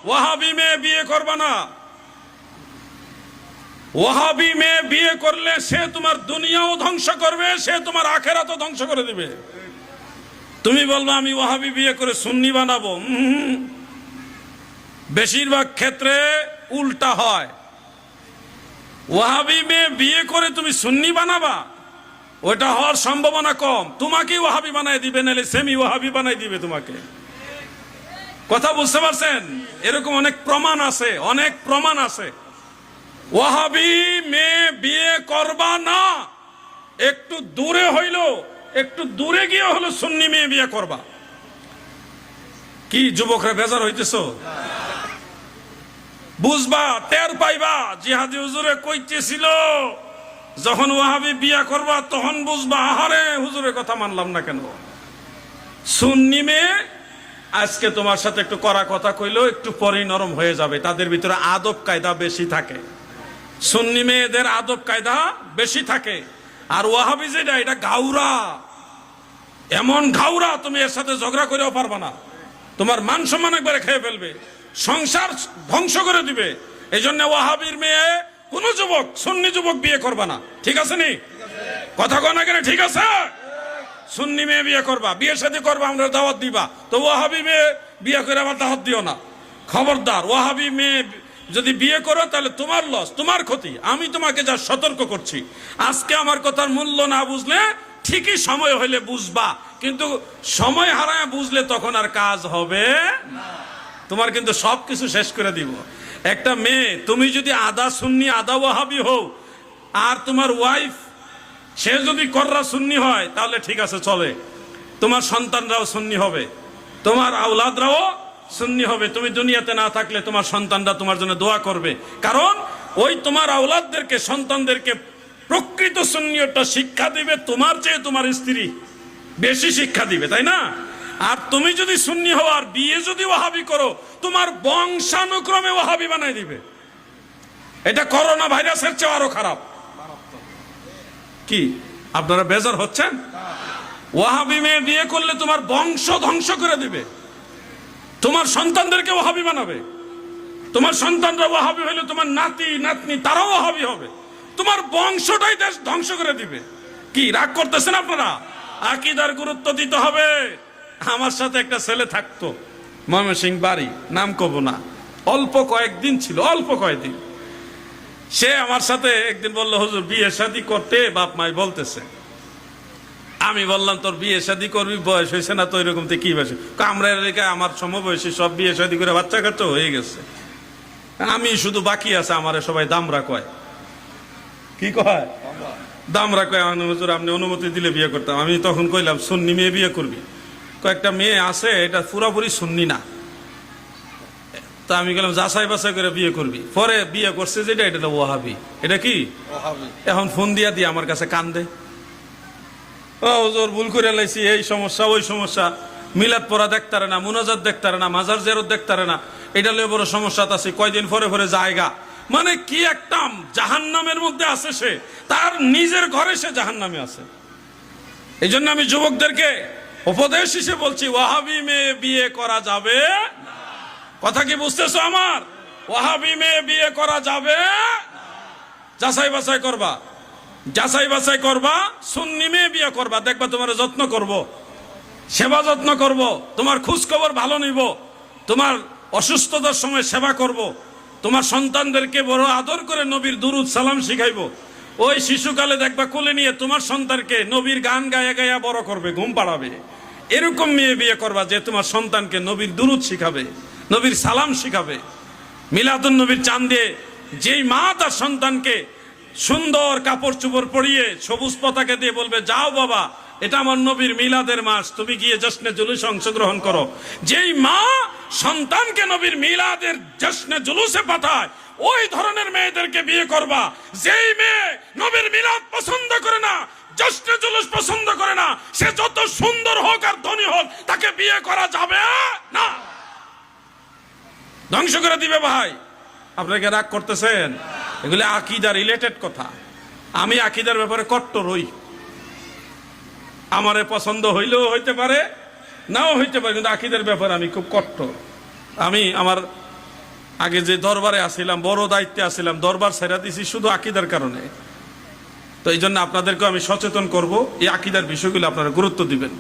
ওয়াহাবি মেয়ে বিয়ে করবা না। ওয়াহাবি মেয়ে বিয়ে করলে সে তোমার দুনিয়াও ধ্বংস করবে, সে তোমার আখেরাতও ধ্বংস করে দিবে। তুমি বলবে আমি ওয়াহাবি বিয়ে করে সুন্নি বানাবো, বেশিরভাগ ক্ষেত্রে উল্টা হয়। ওয়াহাবি মেয়ে বিয়ে করে তুমি সুন্নি বানাবা, ওটা হওয়ার সম্ভাবনা কম। তোমাকেই ওয়াহাবি বানাই দিবে, নাহলে সেমি ওয়াহাবি বানাই দিবে তোমাকে। কথা বুঝতে পারছেন? এরকম অনেক প্রমাণ আছে, অনেক প্রমাণ আছে। ওয়াহাবি মেয়ে বিয়ে করবা না, একটু দূরে হইলো, একটু দূরে গিয়ে হলো সুন্নি মেয়ে বিয়ে করবা। কি যুবকরা বেজার হইতেছ? বুঝবা, টের পাইবা। জিহাদি হুজুরে কইতেছিল যখন ওয়াহাবি বিয়া করবা তখন বুঝবা, আহারে হুজুরের কথা মানলাম না কেন। সুন্নি মেয়ে আজকে তোমার সাথে একটু কড়া কথা কইলো, একটু পরেই নরম হয়ে যাবে। তাদের ভিতরে আদব কায়দা বেশি থাকে। সুন্নি মেয়েদের আদব কায়দা বেশি থাকে। আর ওয়াহাবি যেটা, এটা ঘাউরা, এমন ঘাউরা তুমি এর সাথে ঝগড়া করেও পারবা না। তোমার মান সম্মান একবারে খেয়ে ফেলবে, সংসার ধ্বংস করে দিবে। এই জন্য ওয়াহাবির মেয়ে কোন যুবক, সুন্নি যুবক বিয়ে করবা না। ঠিক আছে নি? কথা কয় না কেন? ঠিক আছে? সুন্নি মেয়ে বিয়ে করবা, বিয়ে শাদী করবা, আমরা দাওয়াত দিবা। তো ওয়াহাবি মেয়ে বিয়ে করে আবার দাওয়াত দিও না, খবরদার। ওয়াহাবি মেয়ে যদি বিয়ে করো তাহলে তোমার লস, তোমার ক্ষতি। আমি তোমাকে যা সতর্ক করছি, আজকে আমার কথার মূল্য না বুঝলে ঠিকই সময় হইলে বুঝবা, কিন্তু সময় হারায় বুঝলে তখন আর কাজ হবে না। তোমার কিন্তু সবকিছু শেষ করে দিব। একটা মেয়ে, তুমি যদি আধা সুন্নি আধা ওয়াহাবি হও, আর তোমার ওয়াইফ সে যদি কররা সুন্নি হয়, তাহলে ঠিক আছে, চলে। তোমার সন্তানরাও সুন্নি হবে, তোমার আওলাদরাও সুন্নি হবে। তুমি দুনিয়াতে না থাকলে তোমার সন্তানরা তোমার জন্য দোয়া করবে, কারণ ওই তোমার আওলাদদেরকে, সন্তানদেরকে প্রকৃত সুন্নিয়তটা শিক্ষা দিবে তোমার চেয়ে তোমার স্ত্রী বেশি শিক্ষা দিবে, তাই না? আর তুমি যদি সুন্নি হও আর বিয়ে যদি ওয়াহাবি করো, তোমার বংশানুক্রমে ওয়াহাবি বানাই দিবে। এটা করোনা ভাইরাসের চেয়ে আরো খারাপ। কি আপনারা বেজার হচ্ছেন? ওয়াহাবি মেয়ে বিয়ে করলে তোমার বংশ ধ্বংস করে দিবে, তোমার সন্তানদেরকে ওয়াহাবি বানাবে। তোমার সন্তানরা ওয়াহাবি হইলে তোমার নাতি নাতনি তারাও ওয়াহাবি হবে, তোমার বংশটাই দেশ ধ্বংস করে দিবে। কি রাগ করতেছেন আপনারা? আকীদার গুরুত্ব দিতে হবে। আমার সাথে একটা ছেলে থাকতো, ময়মনসিংহ বাড়ি, নাম কব না, অল্প কয়েকদিন ছিল, অল্প কয়েকদিন। সে আমার সাথে একদিন বললো, হুজুর বিয়ে শাদী করতে বাপ মাই বলতেছে। আমি বললাম, তোর বিয়ে শাদী করবি, বয়স হয়েছে না তো এরকম, কি বয়স? আমরা এলাকায় আমার সমবয়সী সব বিয়ে শাদী করে বাচ্চা কাচ্চা হয়ে গেছে, আমি শুধু বাকি আছে। আমারে সবাই দামরা কয়। কি কয়? দামরা কয়। হুজুর আপনি অনুমতি দিলে বিয়ে করতাম। আমি তখন কইলাম, সুন্নি মেয়ে বিয়ে করবি? কয়েকটা মেয়ে আছে, এটা পুরাপুরি সুন্নি না। তা আমি গেলাম, যাচাই বাছাই করে বিয়ে করবি। পরে বিয়ে করছে যেটা, এটা ওয়াহাবি। এটা কি? এখন ফোন দিয়া দিয়ে আমার কাছে কান্দে, ও হুজুর ভুল করে লাইছি, এই সমস্যা ওই সমস্যা, মিলাদ পড়া দেখতারে না, মুনাজাত দেখতারে না, মাজার জিয়ারত দেখতারে না, এটা লয়ে বড় সমস্যা আছে। কয়দিন পরে পরে জায়গা, মানে কি একটা জাহান্নামের মধ্যে আছে সে, তার নিজের ঘরে সে জাহান্নামে আছে। এই জন্য আমি যুবকদেরকে উপদেশ হিসেবে বলছি, ওয়াহাবি মেয়ে বিয়ে করা যাবে। কথা কি বুঝতেছো আমার? ওয়াহাবি মেয়ে বিয়ে করা যাবে। যাচাই বাছাই করবা, যাচাই বাছাই করবা। সুন্নি মেয়ে বিয়ে করবা, দেখবা তোমার যত্ন করব, সেবা যত্ন করব, তোমার খোঁজ খবর ভালো নিব, তোমার অসুস্থতার সময় সেবা করব, তোমার সন্তানদেরকে বড় আদর করে নবীর দুরুদ সালাম শিখাইব। ওই শিশুকালে দেখবা কোলে নিয়ে তোমার সন্তানকে নবীর গান গায়া গায়া বড় করবে, ঘুম পাড়াবে। এরকম মেয়ে বিয়ে করবা যে তোমার সন্তানকে নবীর দুরুদ শিখাবে, নবীর সালাম শিখাবে। মিলাদুন নবীর চাঁদ দিয়ে যেই মা তার সন্তানকে সুন্দর কাপড় চোপড় পরিয়ে সবুজ পতাকা দিয়ে বলবে, যাও বাবা, এটা আমার নবীর মিলাদের মাস, তুমি গিয়ে জশ্নে জুলুসে অংশগ্রহণ করো। যেই মা সন্তানকে নবীর মিলাদের জশ্নে জুলুসে পাঠায়, ওই ধরনের মেয়েদেরকে বিয়ে করবা। যেই মেয়ে নবীর মিলাদ পছন্দ করে না, জশ্নে জুলুস পছন্দ করে না, সে যত সুন্দর হোক আর ধনী হোক, তাকে বিয়ে করা যাবে না। ধ্বংস করে দিবে। ভাই আপনাকে রাগ করতেছেন? এগুলো আকীদা রিলেটেড কথা। আমি আকীদার ব্যাপারে কট্টর হই। আমারে পছন্দ হইলেও হইতে পারে, নাও হইতে পারে, কিন্তু আকীদার ব্যাপারে আমি খুব কট্টর। আমি আমার আগে যে দরবারে আসিলাম, বড় দায়িত্বে আসিলাম, দরবার ছেড়ে দিছি শুধু আকীদার কারণে। তো এই জন্য আপনাদেরকে আমি সচেতন করব, এই আকীদার বিষয়গুলো আপনারা গুরুত্ব দিবেন।